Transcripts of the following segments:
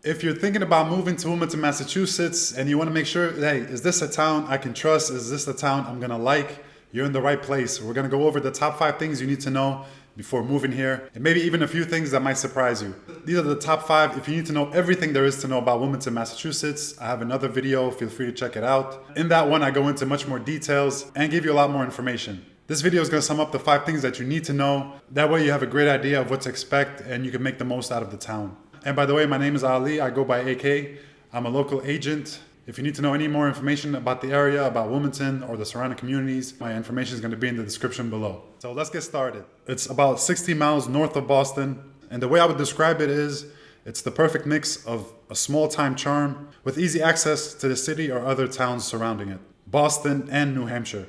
If you're thinking about moving to Wilmington, Massachusetts, and you want to make sure, hey, is this a town I can trust? Is this a town I'm going to like? You're in the right place. We're going to go over the top 5 things you need to know before moving here, and maybe even a few things that might surprise you. These are the top 5 if you need to know everything there is to know about Wilmington, Massachusetts. I have another video, feel free to check it out. In that one, I go into much more details and give you a lot more information. This video is going to sum up the 5 things that you need to know. That way you have a great idea of what to expect and you can make the most out of the town. And by the way, my name is Ali. I go by AK. I'm a local agent. If you need to know any more information about the area, about Wilmington or the surrounding communities, my information is going to be in the description below. So let's get started. It's about 60 miles north of Boston. And the way I would describe it is, it's the perfect mix of a small-time charm with easy access to the city or other towns surrounding it. Boston and New Hampshire.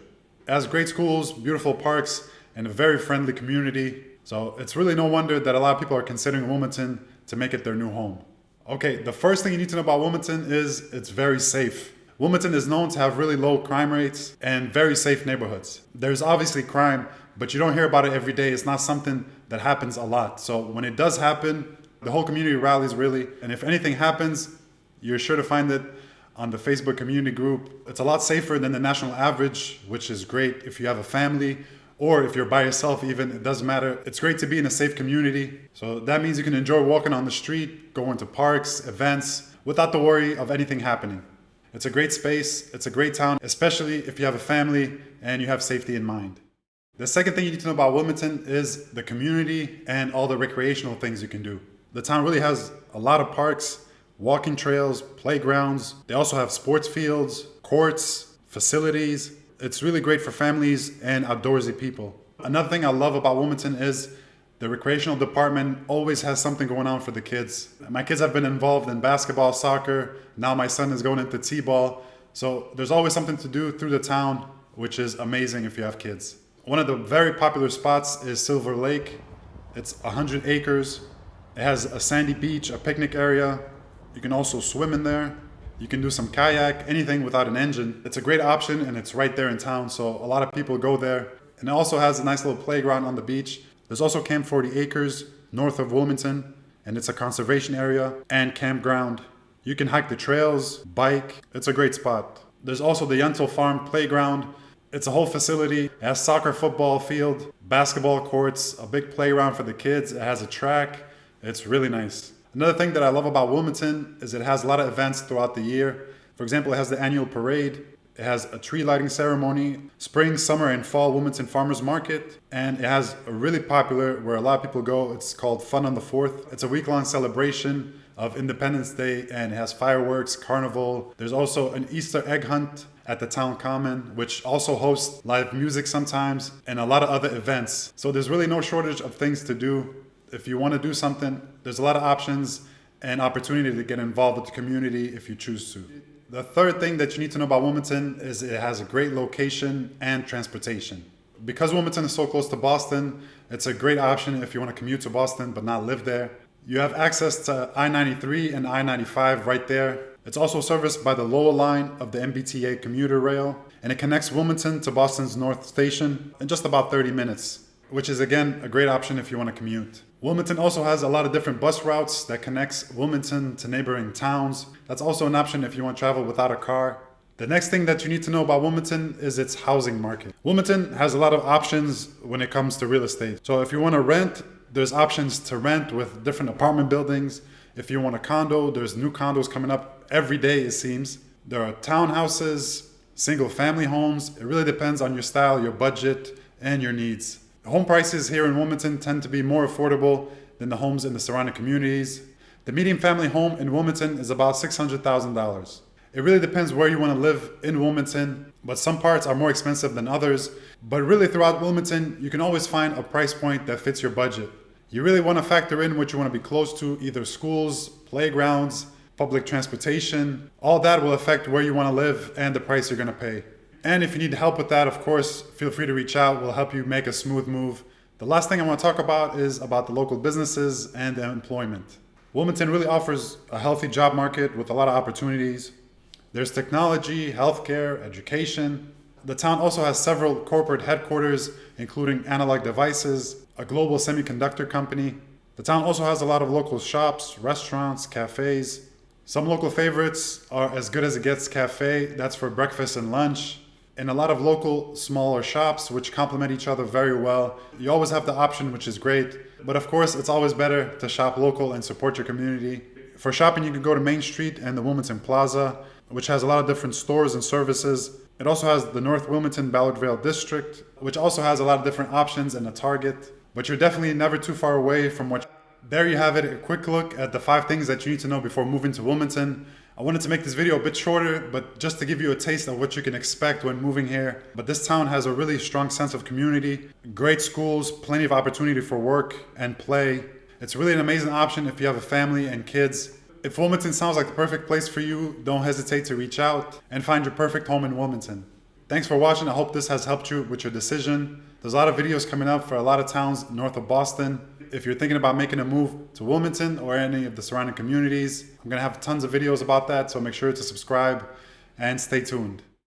It has great schools, beautiful parks, and a very friendly community. So it's really no wonder that a lot of people are considering Wilmington to make it their new home. Okay, the first thing you need to know about Wilmington is it's very safe. Wilmington is known to have really low crime rates and very safe neighborhoods. There's obviously crime, but you don't hear about it every day. It's not something that happens a lot. So when it does happen, the whole community rallies really. And if anything happens, you're sure to find it on the Facebook community group. It's a lot safer than the national average, which is great if you have a family or if you're by yourself even, it doesn't matter. It's great to be in a safe community. So that means you can enjoy walking on the street, going to parks, events, without the worry of anything happening. It's a great space, it's a great town, especially if you have a family and you have safety in mind. The second thing you need to know about Wilmington is the community and all the recreational things you can do. The town really has a lot of parks, walking trails, playgrounds. They also have sports fields, courts, facilities. It's really great for families and outdoorsy people. Another thing I love about Wilmington is the recreational department always has something going on for the kids. My kids have been involved in basketball, soccer. Now my son is going into t-ball. So there's always something to do through the town, which is amazing if you have kids. One of the very popular spots is Silver Lake. It's 100 acres. It has a sandy beach, a picnic area. You can also swim in there. You can do some kayak, anything without an engine. It's a great option and it's right there in town, so a lot of people go there. And it also has a nice little playground on the beach. There's also Camp 40 Acres north of Wilmington, and it's a conservation area and campground. You can hike the trails, bike. It's a great spot. There's also the Yuntle Farm Playground. It's a whole facility. It has soccer, football field, basketball courts, a big playground for the kids. It has a track. It's really nice. Another thing that I love about Wilmington is it has a lot of events throughout the year. For example, it has the annual parade. It has a tree lighting ceremony, spring, summer, and fall Wilmington Farmers Market. And it has a really popular, where a lot of people go, it's called Fun on the 4th. It's a week-long celebration of Independence Day, and it has fireworks, carnival. There's also an Easter egg hunt at the town common, which also hosts live music sometimes, and a lot of other events. So there's really no shortage of things to do. If you want to do something, there's a lot of options and opportunity to get involved with the community if you choose to. The third thing that you need to know about Wilmington is it has a great location and transportation. Because Wilmington is so close to Boston, it's a great option if you want to commute to Boston but not live there. You have access to I-93 and I-95 right there. It's also serviced by the Lowell line of the MBTA commuter rail, and it connects Wilmington to Boston's North Station in just about 30 minutes, which is again a great option if you want to commute. Wilmington also has a lot of different bus routes that connects Wilmington to neighboring towns. That's also an option if you want to travel without a car. The next thing that you need to know about Wilmington is its housing market. Wilmington has a lot of options when it comes to real estate. So if you want to rent, there's options to rent with different apartment buildings. If you want a condo, there's new condos coming up every day, it seems. There are townhouses, single family homes. It really depends on your style, your budget, and your needs. Home prices here in Wilmington tend to be more affordable than the homes in the surrounding communities. The median family home in Wilmington is about $600,000. It really depends where you want to live in Wilmington, but some parts are more expensive than others. But really throughout Wilmington, you can always find a price point that fits your budget. You really want to factor in what you want to be close to, either schools, playgrounds, public transportation. All that will affect where you want to live and the price you're going to pay. And if you need help with that, of course, feel free to reach out. We'll help you make a smooth move. The last thing I want to talk about is about the local businesses and employment. Wilmington really offers a healthy job market with a lot of opportunities. There's technology, healthcare, education. The town also has several corporate headquarters, including Analog Devices, a global semiconductor company. The town also has a lot of local shops, restaurants, cafes. Some local favorites are As Good as It Gets Cafe, that's for breakfast and lunch, and a lot of local smaller shops which complement each other very well. You always have the option, which is great, but of course it's always better to shop local and support your community. For shopping, you can go to Main Street and the Wilmington Plaza, which has a lot of different stores and services. It also has the North Wilmington Ballardvale District, which also has a lot of different options and a Target, but you're definitely never too far away from what. There you have it, a quick look at the 5 things that you need to know before moving to Wilmington. I wanted to make this video a bit shorter, but just to give you a taste of what you can expect when moving here. But this town has a really strong sense of community, great schools, plenty of opportunity for work and play. It's really an amazing option if you have a family and kids. If Wilmington sounds like the perfect place for you, don't hesitate to reach out and find your perfect home in Wilmington. Thanks for watching. I hope this has helped you with your decision. There's a lot of videos coming up for a lot of towns north of Boston. If you're thinking about making a move to Wilmington or any of the surrounding communities, I'm going to have tons of videos about that, so make sure to subscribe and stay tuned.